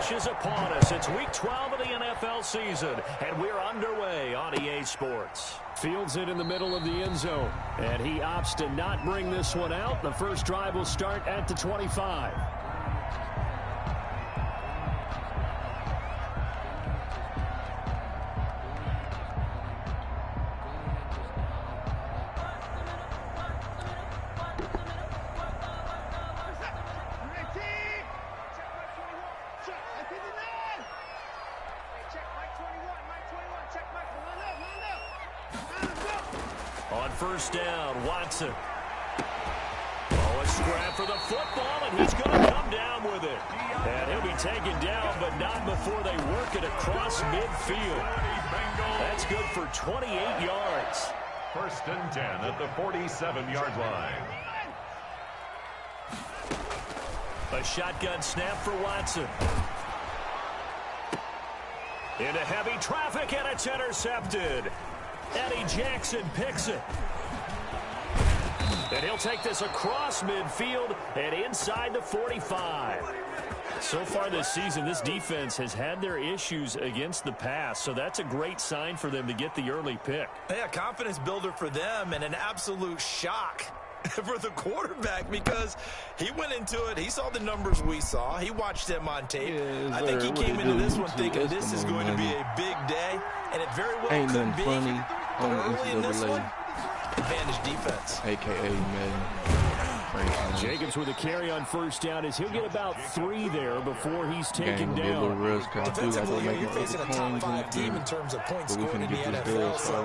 rush is upon us. It's Week 12 of the NFL season, and we're underway on EA Sports. Fields it in the middle of the end zone, and he opts to not bring this one out. The first drive will start at the 25. On first down, Watson. Oh, a scrap for the football, and he's going to come down with it. And he'll be taken down, but not before they work it across midfield. That's good for 28 yards. First and 10 at the 47-yard line. A shotgun snap for Watson. Into heavy traffic, and it's intercepted. Eddie Jackson picks it. And he'll take this across midfield and inside the 45. So far this season, this defense has had their issues against the pass, so that's a great sign for them to get the early pick. Yeah, confidence builder for them and an absolute shock for the quarterback because he went into it. He saw the numbers we saw. He watched them on tape. Yeah, I think he came into this one thinking this is going to be a big day, and it very well could be. Funny but on early in this one, NCAA, advantage defense. a.k.a. Madden. Jacobs with a carry on first down as he'll get about 3 there before he's taken down. Defensively, you're facing a top 5 team in terms of points scored in the NFL. So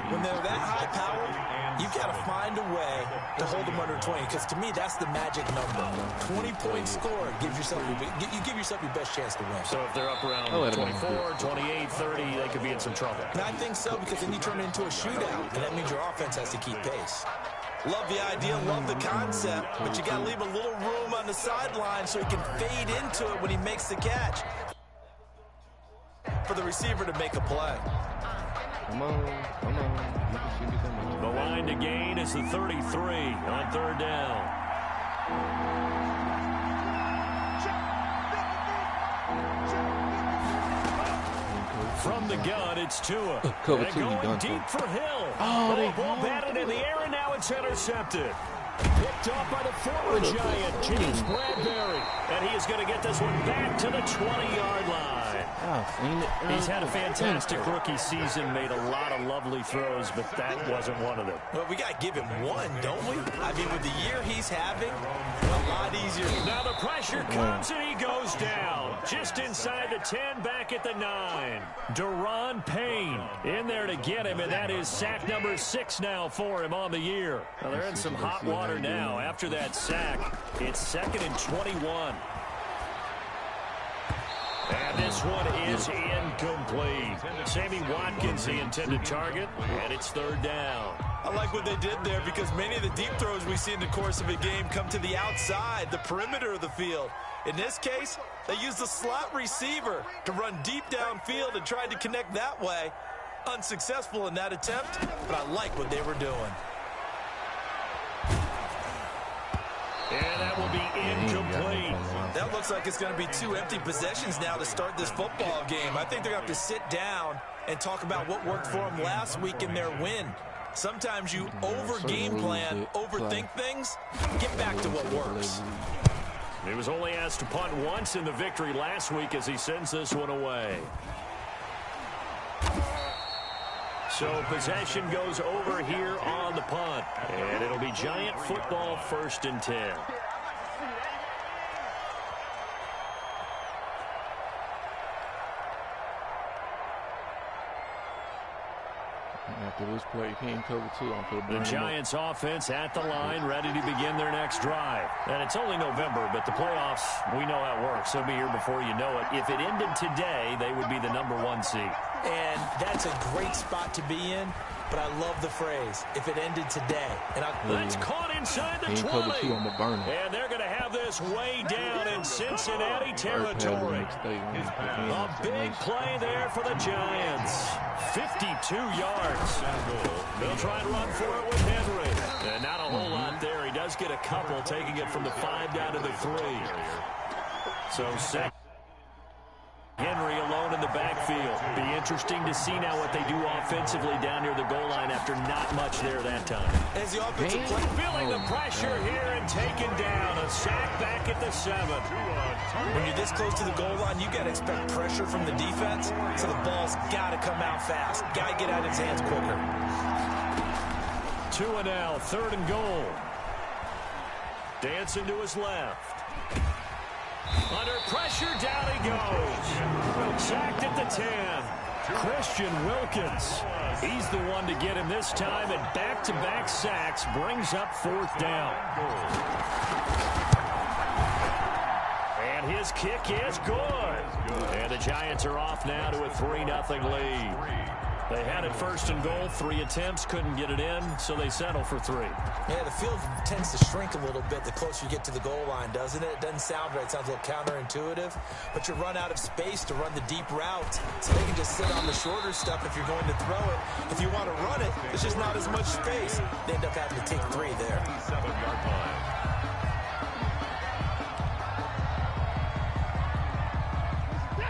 when they're that high-powered, you've got to find a way to hold them under 20, because to me, that's the magic number. 20 points scored gives yourself you give yourself your best chance to win. So if they're up around 24, 28, 30, they could be in some trouble. And I think so, because then you turn it into a shootout, and that means your offense has to keep pace. Love the idea, love the concept, but you got to leave a little room on the sideline so he can fade into it when he makes the catch. For the receiver to make a play. Come on. The line to gain is the 33 on third down. From the gun, it's Tua. Cover 2, going deep for Hill. Oh, ball batted in the air, and now it's intercepted. Picked off by the former Giant, James Bradbury. And he is going to get this one back to the 20-yard line. He's had a fantastic rookie season, made a lot of lovely throws, but that wasn't one of them. Well, we got to give him one, don't we? I mean, with the year he's having, a lot easier. Now the pressure comes, and he goes down. Just inside the 10, back at the 9. Deron Payne in there to get him, and that is sack number 6 now for him on the year. Well, they're in some hot water now. After that sack, it's 2nd and 21. And this one is incomplete. Sammy Watkins, the intended target, and it's 3rd down. I like what they did there because many of the deep throws we see in the course of a game come to the outside, the perimeter of the field. In this case, they used the slot receiver to run deep downfield and tried to connect that way. Unsuccessful in that attempt, but I like what they were doing. And that will be incomplete. That looks like it's going to be 2 empty possessions now to start this football game. I think they're going to have to sit down and talk about what worked for them last week in their win. Sometimes you over-game plan, overthink things, get back to what works. He was only asked to punt once in the victory last week as he sends this one away. So possession goes over here on the punt. And it'll be Giant football, 1st and 10. After this play, he ain't cover 2 on the Giants offense at the line, ready to begin their next drive. And it's only November, but the playoffs, we know how it works. They'll be here before you know it. If it ended today, they would be the #1 seed. And that's a great spot to be in, but I love the phrase, if it ended today. And that's caught inside the 20. And they're going to have this way down in Cincinnati territory. A big play there for the Giants. 52 yards. They'll try and run for it with Henry. And not a whole lot there. He does get a couple, taking it from the 5 down to the 3. So Henry alone in the backfield. Be interesting to see now what they do offensively down near the goal line after not much there that time. As the offensive play, feeling the pressure here and taken down. A sack back at the 7. When you're this close to the goal line, you got to expect pressure from the defense, so the ball's got to come out fast. Got to get out of his hands quicker. 2 and now, 3rd and goal. Dancing to his left. Under pressure, down he goes. Sacked at the 10. Christian Wilkins. He's the one to get him this time, and back-to-back sacks brings up 4th down. And his kick is good. And the Giants are off now to a 3-0 lead. They had it 1st and goal, 3 attempts, couldn't get it in, so they settle for 3. Yeah, the field tends to shrink a little bit the closer you get to the goal line, doesn't it? It doesn't sound right. It sounds a little counterintuitive, but you run out of space to run the deep route, so they can just sit on the shorter stuff if you're going to throw it. If you want to run it, there's just not as much space. They end up having to take 3 there. 7-yard line.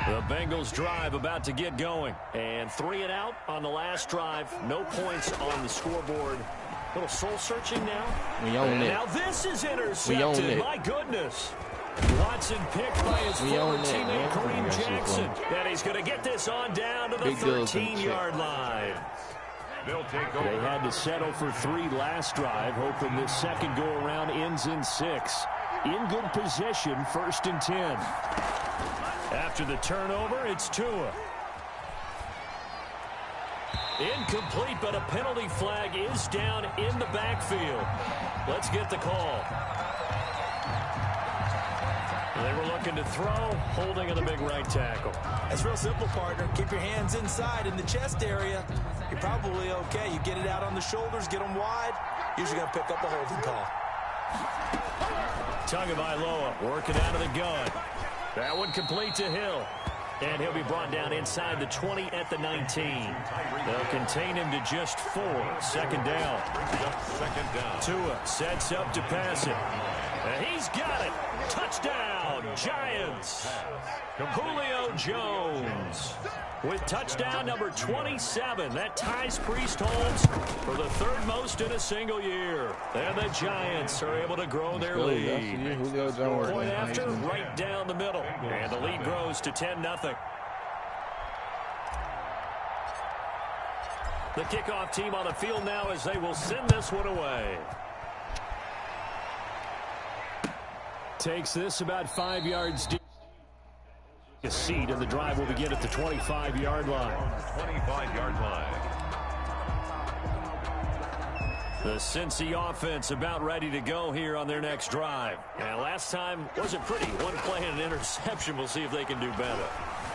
The Bengals drive about to get going. And 3 and out on the last drive. No points on the scoreboard. A little soul-searching now. We own it. Now this is intercepted. We own it. My goodness. Watson picked by his former teammate Kareem Jackson. And he's going to get this on down to the 13-yard line. They had to settle for 3 last drive, hoping this second go-around ends in 6. In good position, 1st and 10. After the turnover, it's Tua. Incomplete, but a penalty flag is down in the backfield. Let's get the call. They were looking to throw, holding on the big right tackle. That's real simple, partner. Keep your hands inside in the chest area. You're probably okay. You get it out on the shoulders, get them wide. Usually going to pick up a holding call. Tagovailoa working out of the gun. That one complete to Hill. And he'll be brought down inside the 20 at the 19. They'll contain him to just 4. 2nd down. Tua sets up to pass it. And he's got it. Touchdown, Giants. Julio Jones with touchdown number 27. That ties Priest Holmes for the 3rd most in a single year. And the Giants are able to grow their lead. Point after, right down the middle. And the lead grows to 10-0. The kickoff team on the field now as they will send this one away. Takes this about 5 yards deep. A seat, and the drive will begin at the 25-yard line. 25-yard line. The Cincy offense about ready to go here on their next drive. And last time wasn't pretty. One play and an interception. We'll see if they can do better.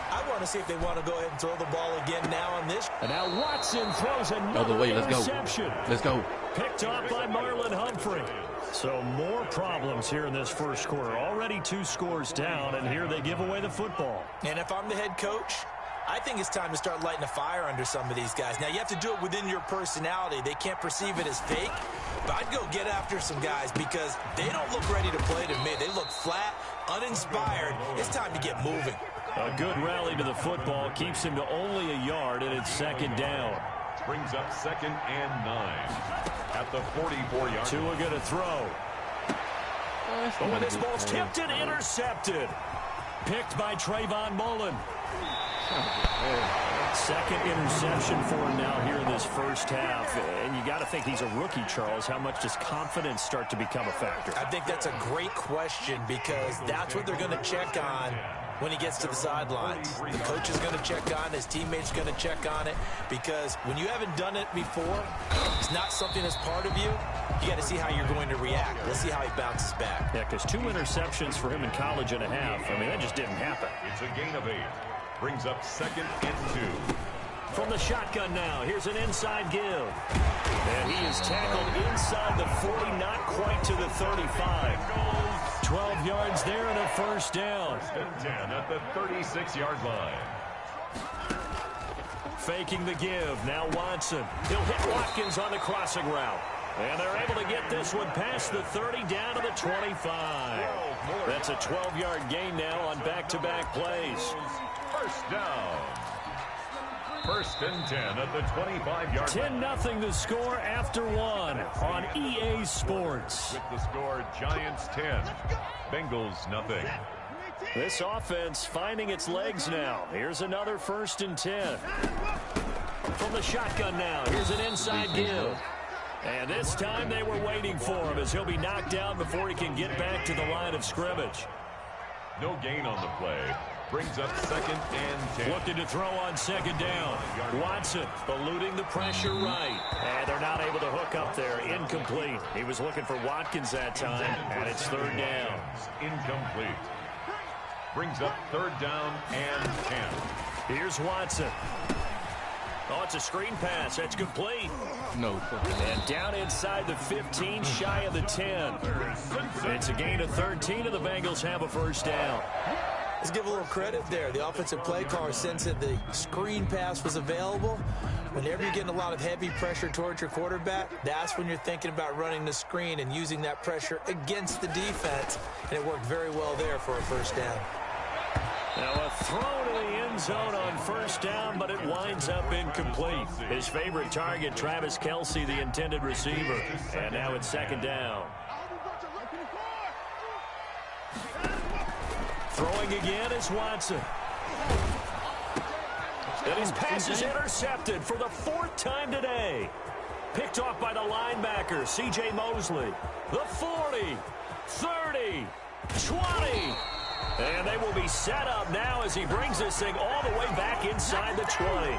I want to see if they want to go ahead and throw the ball again now on this. And now Watson throws another interception. Let's go. Picked off by Marlon Humphrey. So more problems here in this first quarter. Already 2 scores down, and here they give away the football. And if I'm the head coach, I think it's time to start lighting a fire under some of these guys. Now, you have to do it within your personality. They can't perceive it as fake. But I'd go get after some guys because they don't look ready to play to me. They look flat, uninspired. It's time to get moving. A good rally to the football keeps him to only a yard, and it's 2nd down. Brings up 2nd and 9 at the 44-yard. Tua going to throw. But when this ball's tipped and intercepted. Picked by Trayvon Mullen. 2nd interception for him now here in this first half. And you got to think he's a rookie, Charles. How much does confidence start to become a factor? I think that's a great question because that's what they're going to check on when he gets to the sidelines. The coach is going to check on it. His teammates going to check on it because when you haven't done it before, it's not something that's part of you. You got to see how you're going to react. Let's see how he bounces back. Yeah, because 2 interceptions for him in college and a half. I mean, that just didn't happen. It's a gain of 8. Brings up 2nd and 2. From the shotgun now, here's an inside give. And he is tackled inside the 40, not quite to the 35. 12 yards there and a 1st down. 10 at the 36-yard line. Faking the give. Now Watson. He'll hit Watkins on the crossing route. And they're able to get this one past the 30 down to the 25. That's a 12-yard gain now on back-to-back plays. First down. First and 10 at the 25-yard line. 10-0 the score after one on EA Sports. With the score, Giants 10, Bengals nothing. This offense finding its legs now. Here's another 1st and 10. From the shotgun now. Here's an inside give. And this time they were waiting for him as he'll be knocked down before he can get back to the line of scrimmage. No gain on the play. Brings up 2nd and 10. Looking to throw on 2nd down. Watson eluding the pressure right. And they're not able to hook up there. Incomplete. He was looking for Watkins that time, and it's 3rd down. Incomplete. Brings up 3rd down and 10. Here's Watson. Oh, it's a screen pass. That's complete. No. And down inside the 15, shy of the 10. It's a gain of 13, and the Bengals have a 1st down. Let's give a little credit there. The offensive play caller sensed that the screen pass was available. Whenever you're getting a lot of heavy pressure towards your quarterback, that's when you're thinking about running the screen and using that pressure against the defense. And it worked very well there for a 1st down. Now a throw to the end zone on 1st down, but it winds up incomplete. His favorite target, Travis Kelce, the intended receiver. And now it's 2nd down. Throwing again is Watson. And his pass is intercepted for the 4th time today. Picked off by the linebacker, C.J. Mosley. The 40, 30, 20. And they will be set up now as he brings this thing all the way back inside the 20.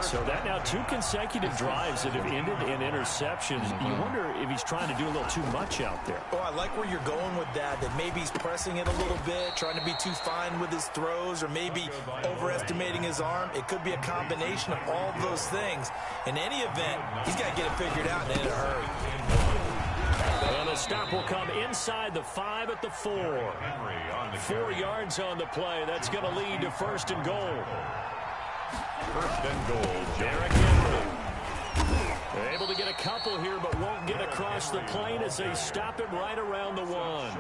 So that now 2 consecutive drives that have ended in interceptions. You wonder if he's trying to do a little too much out there. Oh, I like where you're going with that maybe he's pressing it a little bit, trying to be too fine with his throws, or maybe overestimating his arm. It could be a combination of all of those things. In any event, he's got to get it figured out and in a hurry. And the stop will come inside the 5 at the 4. 4 yards on the play. That's going to lead to 1st and goal. 1st and goal. Derrick Henry. They're able to get a couple here, but won't get across the plane as they stop him right around the 1.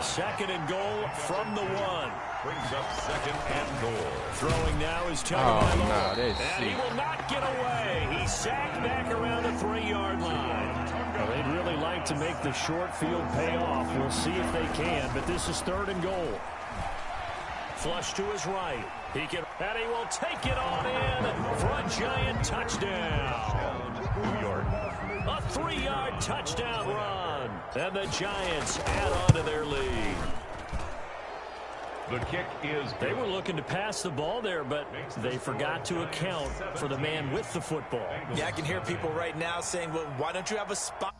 2nd and goal from the 1. Brings up 2nd and goal. Throwing now is Tagovailoa. And he will not get away. He's sacked back around the 3-yard line. Well, they'd really like to make the short field pay off. We'll see if they can, but this is 3rd and goal. Flush to his right. And he will take it on in for a Giant touchdown. New York. A 3-yard touchdown run. And the Giants add on to their lead. The kick is good. They were looking to pass the ball there, but they forgot to account for the man with the football. Yeah, I can hear people right now saying, well, why don't you have a spot?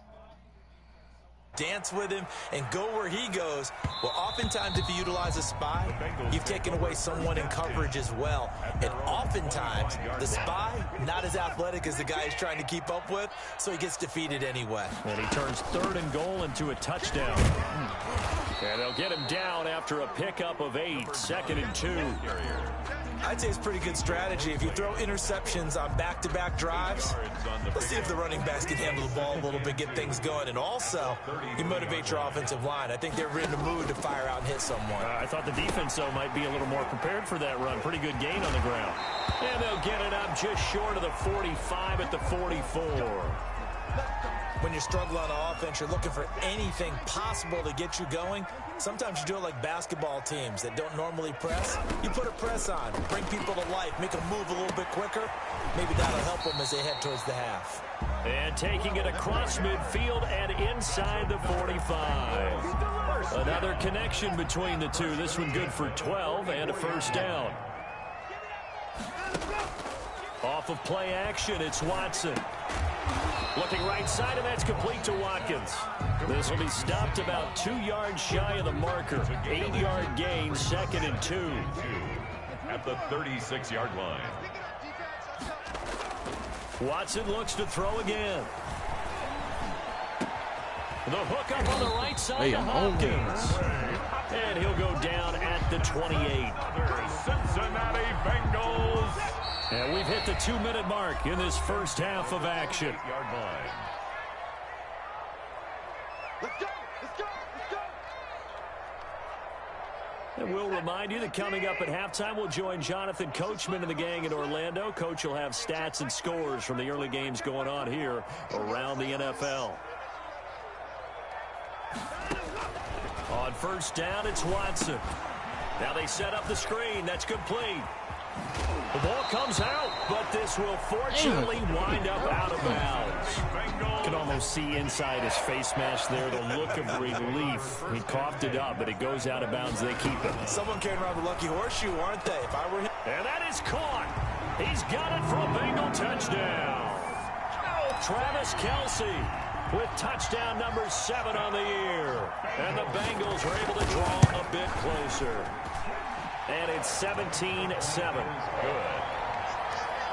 Dance with him and go where he goes. Well, oftentimes if you utilize a spy, you've taken away someone in coverage as well. And oftentimes the spy, not as athletic as the guy he's trying to keep up with, so he gets defeated anyway. And he turns 3rd and goal into a touchdown. And they'll get him down after a pickup of 8, 2nd and 2. I'd say it's pretty good strategy. If you throw interceptions on back-to-back drives, let's see if the running backs can handle the ball a little bit, get things going. And also, you motivate your offensive line. I think they're in the mood to fire out and hit someone. I thought the defense, though, might be a little more prepared for that run. Pretty good gain on the ground. And they'll get it up just short of the 45 at the 44. When you're struggling on offense, you're looking for anything possible to get you going. Sometimes you do it like basketball teams that don't normally press. You put a press on, bring people to life, make them move a little bit quicker. Maybe that'll help them as they head towards the half. And taking it across midfield and inside the 45. Another connection between the two. This one good for 12 and a 1st down. Off of play action, it's Watson. Looking right side, and that's complete to Watkins. This will be stopped about 2 yards shy of the marker. 8-yard gain, 2nd and 2. At the 36-yard line. Watson looks to throw again. The hook up on the right side to Hopkins. And he'll go down at the 28. Cincinnati Bengals. And we've hit the 2-minute mark in this first half of action. Yard line. Let's go, let's go, let's go. And we'll remind you that coming up at halftime, we'll join Jonathan Coachman and the gang in Orlando. Coach will have stats and scores from the early games going on here around the NFL. On first down, it's Watson. Now they set up the screen. That's complete. The ball comes out, but this will fortunately wind up out of bounds. You can almost see inside his face mask there the look of relief. He coughed it up, but it goes out of bounds. They keep it. Someone carrying around the lucky horseshoe, aren't they? If I were him. And that is caught. He's got it for a Bengal touchdown. Travis Kelce with touchdown number 7 on the year. And the Bengals are able to draw a bit closer. And it's 17-7. Good.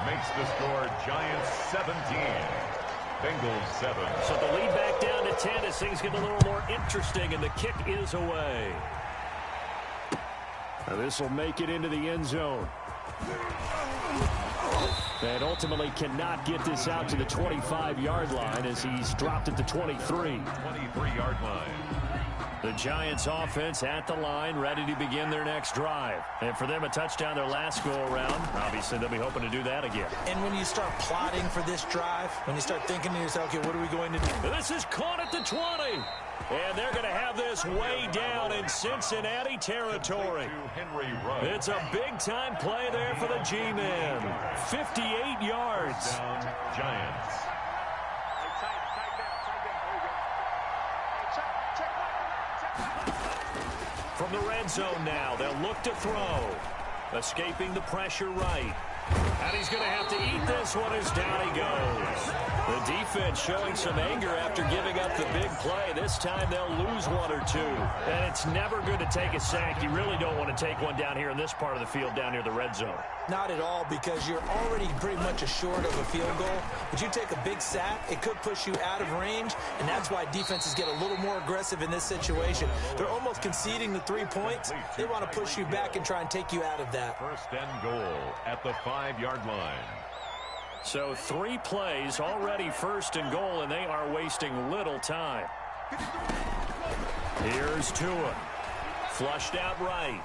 Makes the score Giants 17. Bengals 7. So the lead back down to 10 as things get a little more interesting, and the kick is away. Now this will make it into the end zone. And ultimately cannot get this out to the 25-yard line as he's dropped at the 23. 23-yard line. The Giants offense at the line, ready to begin their next drive. And for them, a touchdown their last go-around. Obviously, they'll be hoping to do that again. And when you start plotting for this drive, when you start thinking to yourself, okay, what are we going to do? This is caught at the 20. And they're going to have this way down in Cincinnati territory. It's a big-time play there for the G-men. 58 yards. Giants. From the red zone now, they'll look to throw. Escaping the pressure right. And he's going to have to eat this one as down he goes. The defense showing some anger after giving up the big play. This time they'll lose 1 or 2. And it's never good to take a sack. You really don't want to take one down here in this part of the field, down near the red zone. Not at all, because you're already pretty much assured of a field goal. But you take a big sack, it could push you out of range, and that's why defenses get a little more aggressive in this situation. They're almost conceding the 3 points. They want to push you back and try and take you out of that. First and goal at the 5-yard line. So 3 plays already first and goal, and they are wasting little time. Here's Tua. Flushed out right.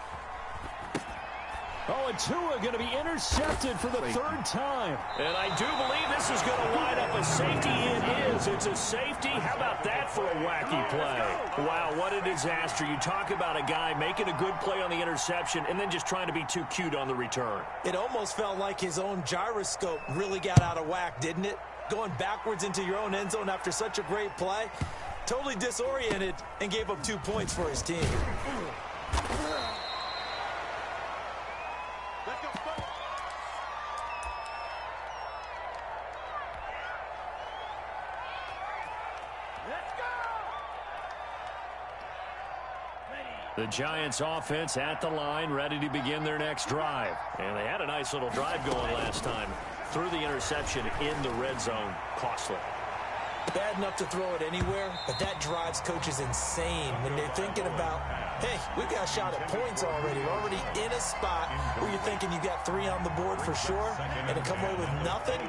Oh, and Tua going to be intercepted for the 3rd time. And I do believe this is going to wind up a safety. It is. It's a safety. How about that for a wacky play? Wow, what a disaster. You talk about a guy making a good play on the interception and then just trying to be too cute on the return. It almost felt like his own gyroscope really got out of whack, didn't it? Going backwards into your own end zone after such a great play. Totally disoriented and gave up 2 points for his team. The Giants offense at the line, ready to begin their next drive. And they had a nice little drive going last time. Threw the interception in the red zone. Costly. Bad enough to throw it anywhere, but that drives coaches insane when they're thinking about, hey, we've got a shot at points already. We're already in a spot where you're thinking you got 3 on the board for sure, and to come away with nothing,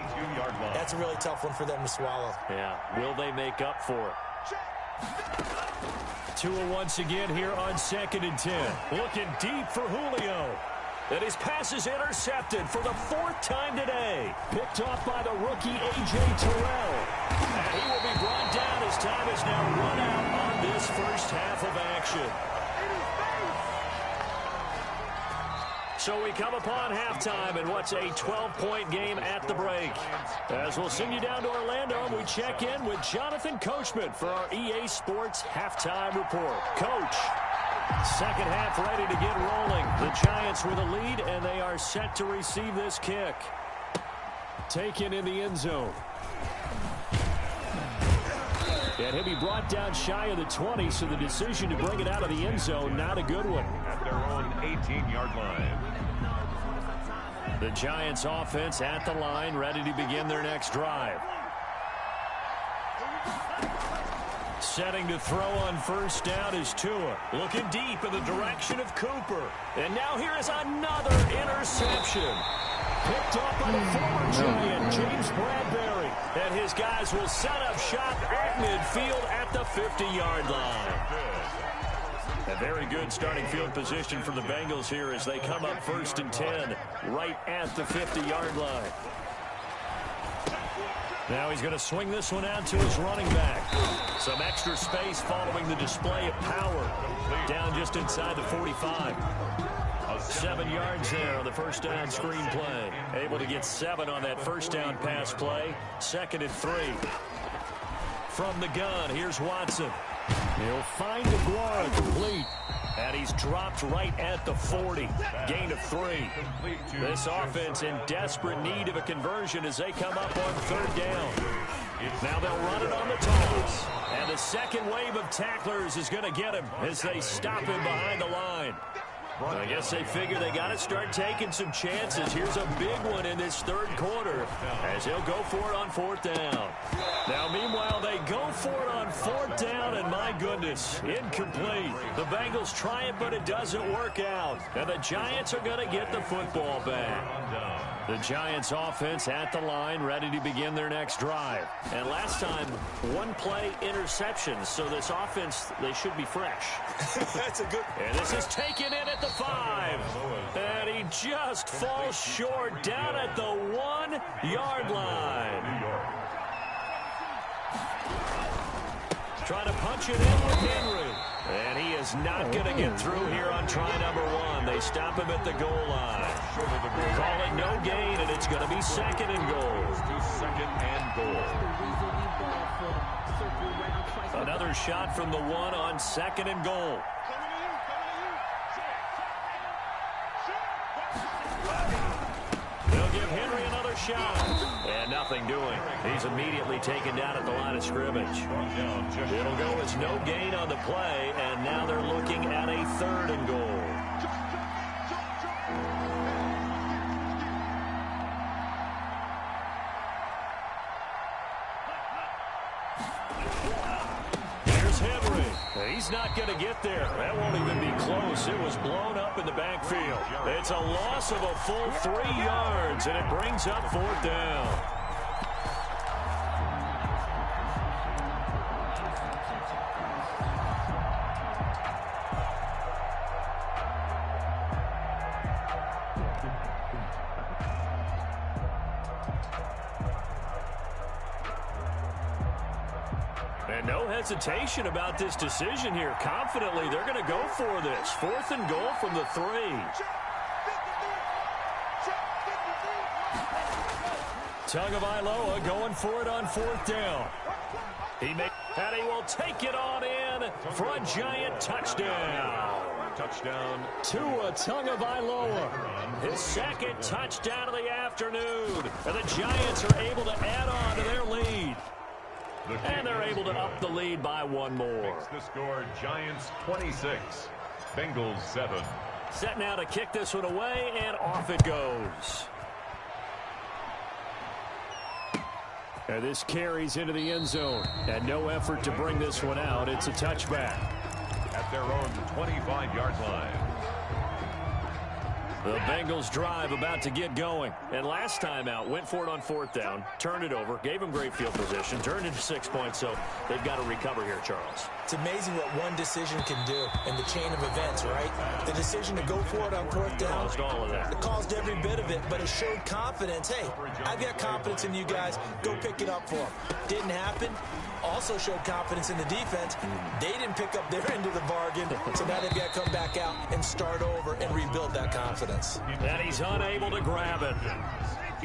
that's a really tough one for them to swallow. Yeah, will they make up for it? Tua once again here on 2nd and 10. Looking deep for Julio. And his pass is intercepted for the 4th time today. Picked off by the rookie A.J. Terrell. And he will be brought down as time is now run out on this first half of action. So we come upon halftime in what's a 12-point game at the break. As we'll send you down to Orlando, and we check in with Jonathan Coachman for our EA Sports Halftime Report. Coach, second half ready to get rolling. The Giants with a lead, and they are set to receive this kick. Taken in the end zone. And he'll be brought down shy of the 20, so the decision to bring it out of the end zone, not a good one. At their own 18-yard line. The Giants offense at the line, ready to begin their next drive. Setting to throw on first down is Tua. Looking deep in the direction of Cooper. And now here is another interception. Picked up by the former Giant, James Bradbury. And his guys will set up shop at midfield at the 50-yard line. A very good starting field position for the Bengals here as they come up 1st and 10 right at the 50-yard line. Now he's going to swing this one out to his running back. Some extra space following the display of power. Down just inside the 45. 7 yards there on the first down screen play. Able to get 7 on that first down pass play. 2nd and 3. From the gun, here's Watson. He'll find Aguara complete. And he's dropped right at the 40. Gain of 3. This offense in desperate need of a conversion as they come up on 3rd down. Now they'll run it on the toss. And the second wave of tacklers is going to get him as they stop him behind the line. I guess they figure they got to start taking some chances. Here's a big one in this 3rd quarter as he'll go for it on 4th down. Now, meanwhile, they go for it on 4th down, and my goodness, incomplete. The Bengals try it, but it doesn't work out. And the Giants are going to get the football back. The Giants offense at the line, ready to begin their next drive. And last time, 1-play interceptions, so this offense, they should be fresh. That's a good. And this is taken in at the 5. And he just falls short down at the 1-yard line. Trying to punch it in with Henry. And he is not going to get through here on try number 1. They stop him at the goal line. Call it no gain, and it's going to be 2nd and goal. 2nd and goal. Another shot from the 1 on 2nd and goal. They'll give Henry another shot. And nothing doing. He's immediately taken down at the line of scrimmage. It'll go as no gain on the play, and now they're looking at a 3rd and goal. Here's Henry. He's not going to get there. That won't even be close. It was blown up in the backfield. It's a loss of a full 3 yards, and it brings up 4th down. And no hesitation about this decision here. Confidently, they're going to go for this. 4th and goal from the 3. Tagovailoa going for it on 4th down. And he will take it on in for a Giant touchdown. Touchdown. Tua Tagovailoa. His 2nd touchdown of the afternoon. And the Giants are able to add on to their lead. And they're able to up the lead by 1 more. Makes the score Giants 26, Bengals 7. Set now to kick this one away, and off it goes. And this carries into the end zone. And no effort to bring this one out. It's a touchback. At their own 25-yard line. The Bengals drive about to get going. And last time out, went for it on 4th down, turned it over, gave them great field position, turned into 6 points, so they've got to recover here, Charles. It's amazing what one decision can do in the chain of events, right? The decision to go for it on 4th down. Caused all of that. It caused every bit of it, but it showed confidence. Hey, I've got confidence in you guys. Go pick it up for them. Didn't happen. Also showed confidence in the defense. They didn't pick up their end of the bargain, so now they've got to come back out and start over and rebuild that confidence. And he's unable to grab it.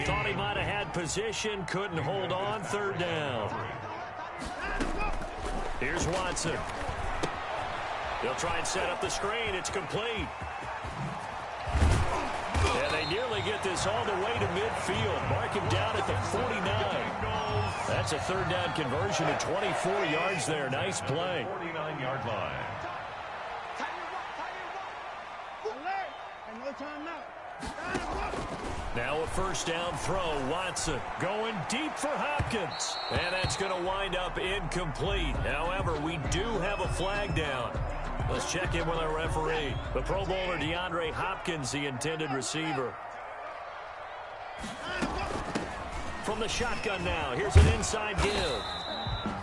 Thought he might have had position, couldn't hold on. 3rd down. Here's Watson. He'll try and set up the screen. It's complete. And they nearly get this all the way to midfield. Mark him down at the 49. That's a 3rd down conversion of 24 yards there. Nice play. 49-yard line. Now a 1st down throw. Watson going deep for Hopkins. And that's going to wind up incomplete. However, we do have a flag down. Let's check in with our referee. The Pro Bowler DeAndre Hopkins, the intended receiver. From the shotgun now, here's an inside give.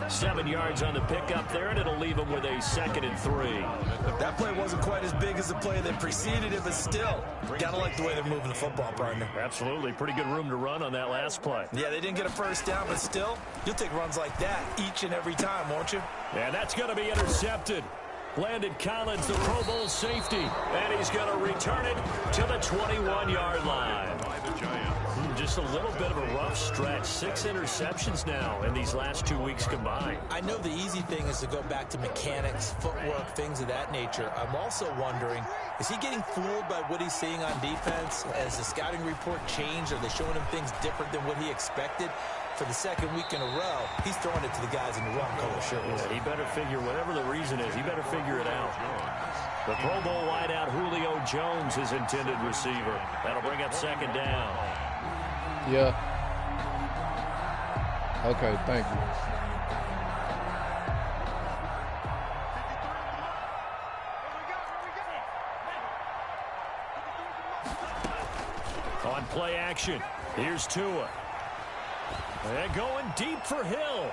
7 yards on the pickup there, and it'll leave him with a 2nd and 3. That play wasn't quite as big as the play that preceded it, but still, gotta like the way they're moving the football, partner. Absolutely. Pretty good room to run on that last play. Yeah, they didn't get a first down, but still, you'll take runs like that each and every time, won't you? And that's going to be intercepted. Landon Collins, the Pro Bowl safety, and he's going to return it to the 21-yard line. Just a little bit of a rough stretch. 6 interceptions now in these last 2 weeks combined. I know the easy thing is to go back to mechanics, footwork, things of that nature. I'm also wondering, is he getting fooled by what he's seeing on defense? Has the scouting report changed? Are they showing him things different than what he expected? For the 2nd week in a row, he's throwing it to the guys in the wrong color shirts. He better figure, whatever the reason is, he better figure it out. The Pro Bowl wideout Julio Jones, his intended receiver. That'll bring up 2nd down. Yeah. Okay, thank you. On play action, here's Tua. And going deep for Hill.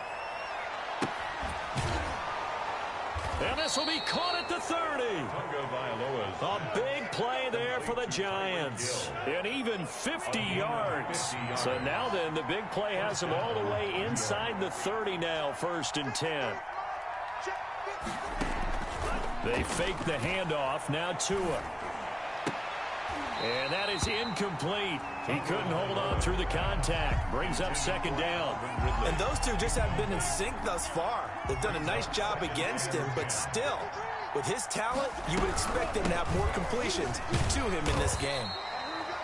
And this will be caught at the 30. A big play there for the Giants. And even 50 yards. So now then, the big play has them all the way inside the 30 now, 1st and 10. They fake the handoff. Now Tua. And that is incomplete. He couldn't hold on through the contact. Brings up 2nd down. And those two just haven't been in sync thus far. They've done a nice job against him, but still, with his talent, you would expect him to have more completions to him in this game.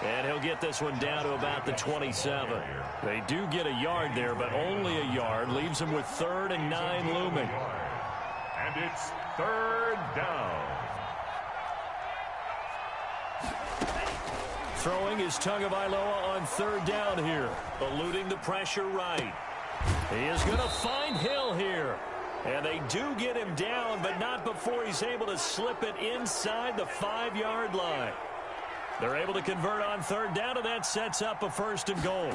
And he'll get this one down to about the 27. They do get a yard there, but only a yard. Leaves him with 3rd and 9 looming. And it's 3rd down. Throwing is Tagovailoa on 3rd down here. Eluding the pressure right. He is going to find Hill here. And they do get him down, but not before he's able to slip it inside the 5-yard line. They're able to convert on 3rd down, and that sets up a 1st and goal.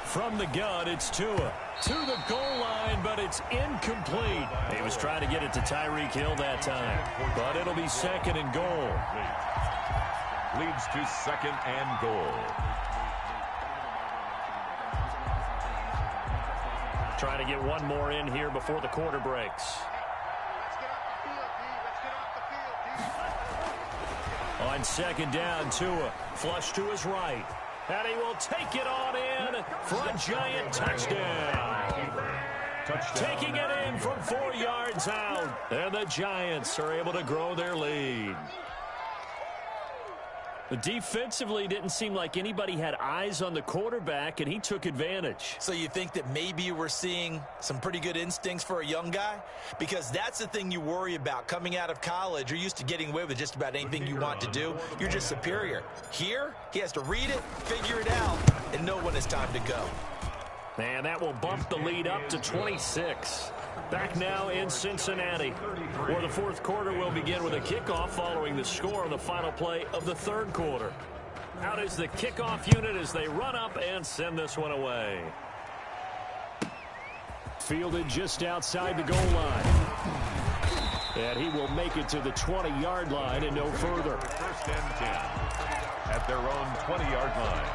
From the gun, it's Tua. To the goal line, but it's incomplete. He was trying to get it to Tyreek Hill that time. But it'll be 2nd and goal. Leads to 2nd and goal. Trying to get one more in here before the quarter breaks. On 2nd down, Tua flush to his right. And he will take it on in for a giant touchdown. Taking it in from 4 yards out. And the Giants are able to grow their lead. But defensively, didn't seem like anybody had eyes on the quarterback, and he took advantage. So you think that maybe we're seeing some pretty good instincts for a young guy? Because that's the thing you worry about coming out of college. You're used to getting away with just about anything you want to do. You're just superior. Here, he has to read it, figure it out, and know when it's time to go. And that will bump the lead up to 26. Back now in Cincinnati, where the 4th quarter will begin with a kickoff following the score on the final play of the 3rd quarter. Out is the kickoff unit as they run up and send this one away. Fielded just outside the goal line. And he will make it to the 20-yard line and no further. 1st and 10 at their own 20-yard line.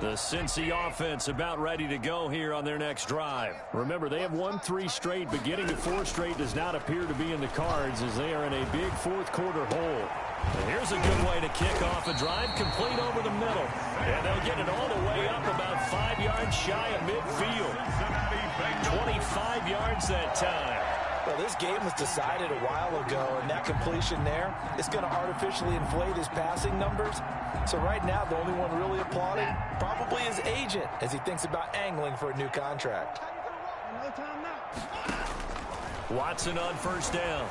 The Cincy offense about ready to go here on their next drive. Remember, they have won 3 straight, but getting to 4 straight does not appear to be in the cards as they are in a big 4th quarter hole. And here's a good way to kick off a drive, complete over the middle. And they'll get it all the way up about 5 yards shy of midfield. 25 yards that time. Well, this game was decided a while ago, and that completion there is going to artificially inflate his passing numbers. So right now, the only one really applauding probably his agent as he thinks about angling for a new contract. Watson on 1st down.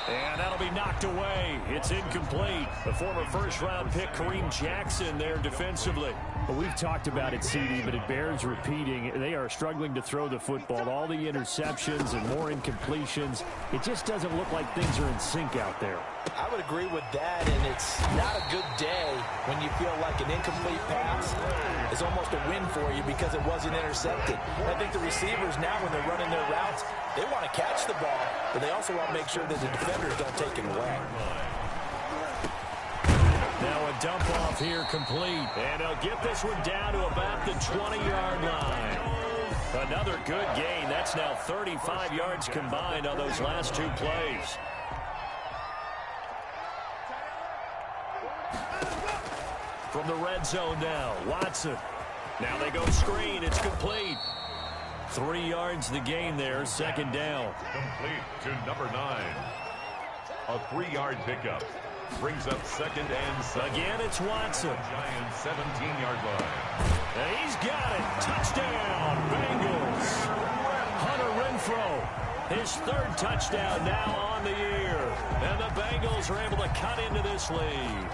And that'll be knocked away. It's incomplete. The former first-round pick, Kareem Jackson, there defensively. Well, we've talked about it, CD, but it bears repeating. They are struggling to throw the football. All the interceptions and more incompletions. It just doesn't look like things are in sync out there. I would agree with that, and it's not a good day when you feel like an incomplete pass is almost a win for you because it wasn't intercepted. I think the receivers now, when they're running their routes, they want to catch the ball, but they also want to make sure that the defenders don't take it away. Now a dump off here complete, and he'll get this one down to about the 20-yard line. Another good gain. That's now 35 yards combined on those last two plays. From the red zone now, Watson. Now they go screen. It's complete. 3 yards the gain there, second down. Complete to number 9. A 3-yard pickup. Brings up second and 7. Again, it's Watson. Giants 17-yard line. And he's got it. Touchdown, Bengals. Hunter Renfrow, his third touchdown now on the year. And the Bengals are able to cut into this lead.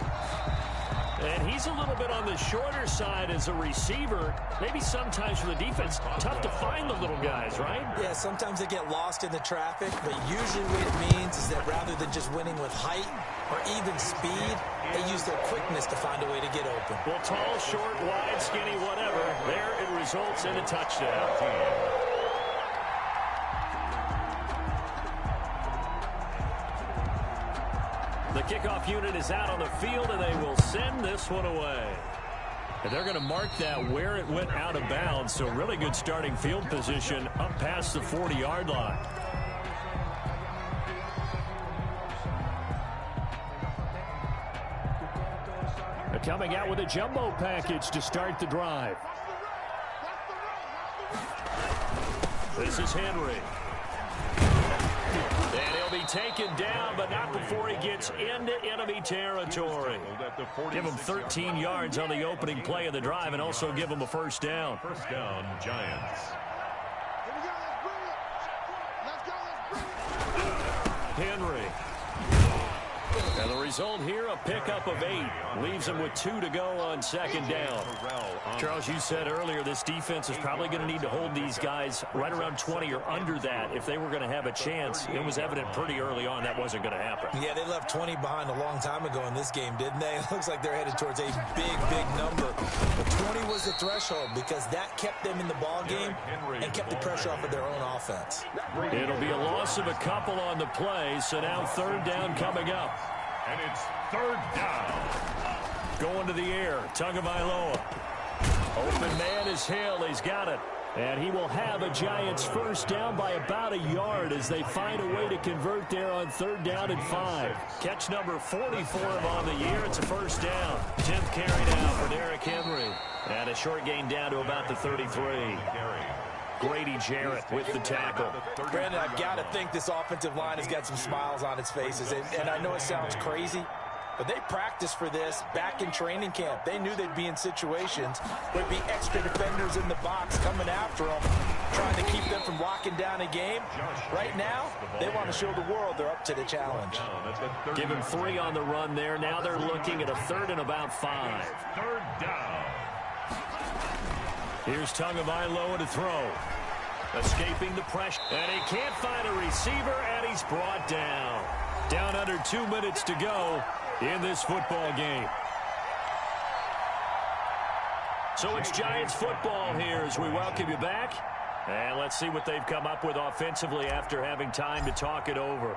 And he's a little bit on the shorter side as a receiver. Maybe sometimes for the defense, tough to find the little guys, right? Yeah, sometimes they get lost in the traffic, but usually what it means is that rather than just winning with height or even speed, they use their quickness to find a way to get open. Well, tall, short, wide, skinny, whatever, there it results in a touchdown. The kickoff unit is out on the field, and they will send this one away. And they're going to mark that where it went out of bounds, so really good starting field position up past the 40-yard line. They're coming out with a jumbo package to start the drive. This is Henry. And he'll be taken down, but not before he gets into enemy territory. Give him 13 yards on the opening play of the drive and also give him a first down. First down, Giants. Henry. And the result here, a pickup of 8. Leaves him with 2 to go on second down. Charles, you said earlier this defense is probably going to need to hold these guys right around 20 or under that if they were going to have a chance. It was evident pretty early on that wasn't going to happen. Yeah, they left 20 behind a long time ago in this game, didn't they? It looks like they're headed towards a big, big number. But 20 was the threshold because that kept them in the ball game and kept the pressure off of their own offense. It'll be a loss of a couple on the play, so now third down coming up. And it's third down. Going to the air, Tagovailoa. Open man is Hill. He's got it. And he will have a Giants first down by about a yard as they find a way to convert there on third down and 5. Catch number 40 for him on the year. It's a first down. 10th carry now for Derrick Henry. And a short gain down to about the 33. Grady Jarrett with the tackle. Brandon, I've got to think this offensive line has got some smiles on its faces. And I know it sounds crazy, but they practiced for this back in training camp. They knew they'd be in situations where there'd be extra defenders in the box coming after them, trying to keep them from locking down a game. Right now, they want to show the world they're up to the challenge. Give him 3 on the run there. Now they're looking at a third and about 5. Third down. Here's Tagovailoa to throw. Escaping the pressure. And he can't find a receiver, and he's brought down. Down under 2 minutes to go in this football game. So it's Giants football here as we welcome you back. And let's see what they've come up with offensively after having time to talk it over.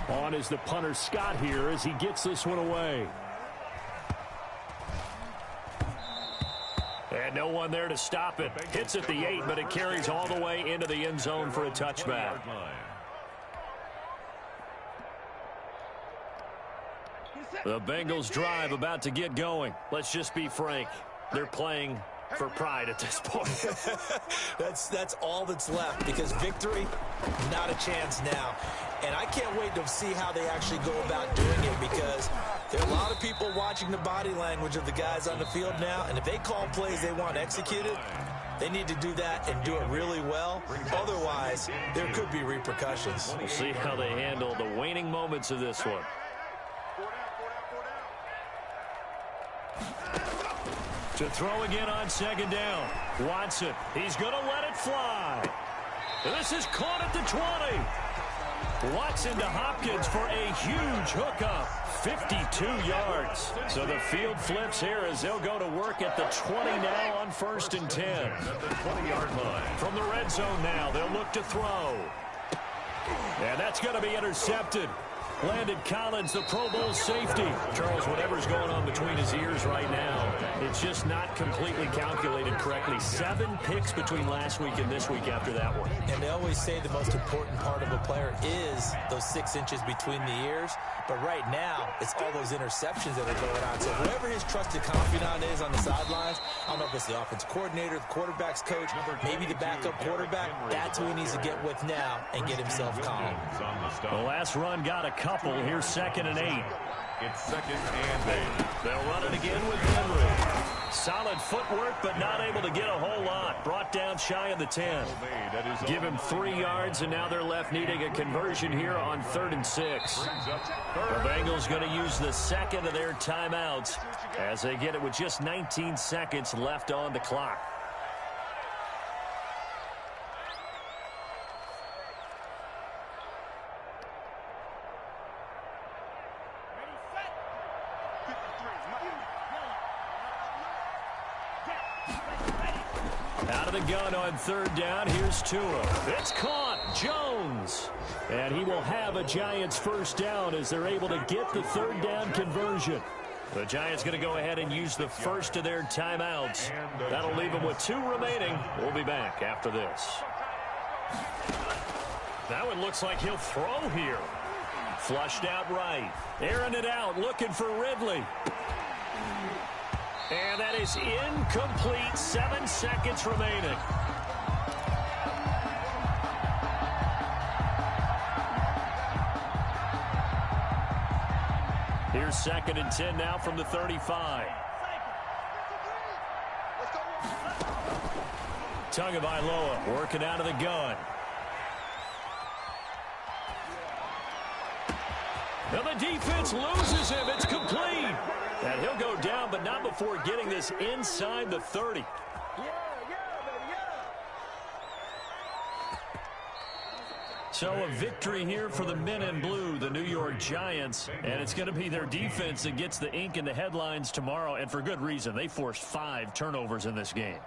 On is the punter Scott here as he gets this one away. And no one there to stop it. Hits at the 8, but it carries all the way into the end zone for a touchback. The Bengals drive about to get going. Let's just be frank. They're playing for pride at this point. That's all that's left because victory, not a chance now. And I can't wait to see how they actually go about doing it because there are a lot of people watching the body language of the guys on the field now, and if they call plays they want executed, They need to do that and do it really well. Otherwise, there could be repercussions. We'll see how they handle the waning moments of this one. To throw again on second down. Watson, he's going to let it fly. This is caught at the 20. Watson to Hopkins for a huge hookup. 52 yards. So the field flips here as they'll go to work at the 20 now on 1st and 10. At the 20-yard line. From the red zone now, they'll look to throw. And that's going to be intercepted. Landon Collins, the Pro Bowl safety. Charles, whatever's going on between his ears right now, it's just not completely calculated correctly. 7 picks between last week and this week after that one. And they always say the most important part of a player is those 6 inches between the ears. But right now, it's all those interceptions that are going on. So whoever his trusted confidant is on the sidelines, I don't know if it's the offensive coordinator, the quarterback's coach, maybe the backup quarterback, that's who he needs to get with now and get himself calm. The last run got a couple. Here's 2nd and 8. It's 2nd and 8. They'll run it again with Henry. Solid footwork, but not able to get a whole lot. Brought down shy of the 10. Give him 3 yards, and now they're left needing a conversion here on 3rd and 6. The Bengals going to use the second of their timeouts as they get it with just 19 seconds left on the clock. Out of the gun on 3rd down. Here's Tua. It's caught. Jones. And he will have a Giants 1st down as they're able to get the 3rd down conversion. The Giants going to go ahead and use the first of their timeouts. That'll leave them with 2 remaining. We'll be back after this. That one looks like he'll throw here. Flushed out right. Airing it out. Looking for Ridley. And that is incomplete. 7 seconds remaining. Here's 2nd and 10 now from the 35. Tagovailoa working out of the gun. Now the defense loses him. It's complete. And he'll go down, but not before getting this inside the 30. So a victory here for the men in blue, the New York Giants. And it's going to be their defense that gets the ink in the headlines tomorrow. And for good reason. They forced 5 turnovers in this game.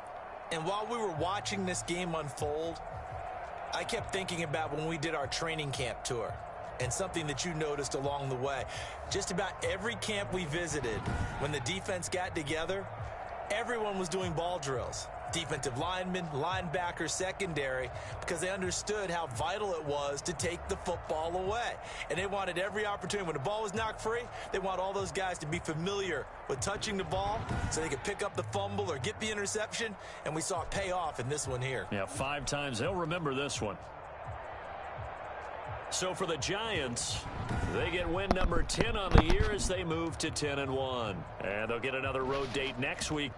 And while we were watching this game unfold, I kept thinking about when we did our training camp tour. And something that you noticed along the way. Just about every camp we visited, when the defense got together, everyone was doing ball drills. Defensive linemen, linebackers, secondary, because they understood how vital it was to take the football away. And they wanted every opportunity. When the ball was knocked free, they want all those guys to be familiar with touching the ball so they could pick up the fumble or get the interception. And we saw it pay off in this one here. Yeah, 5 times. They'll remember this one. So for the Giants, they get win number 10 on the year as they move to 10-1. And they'll get another road date next week.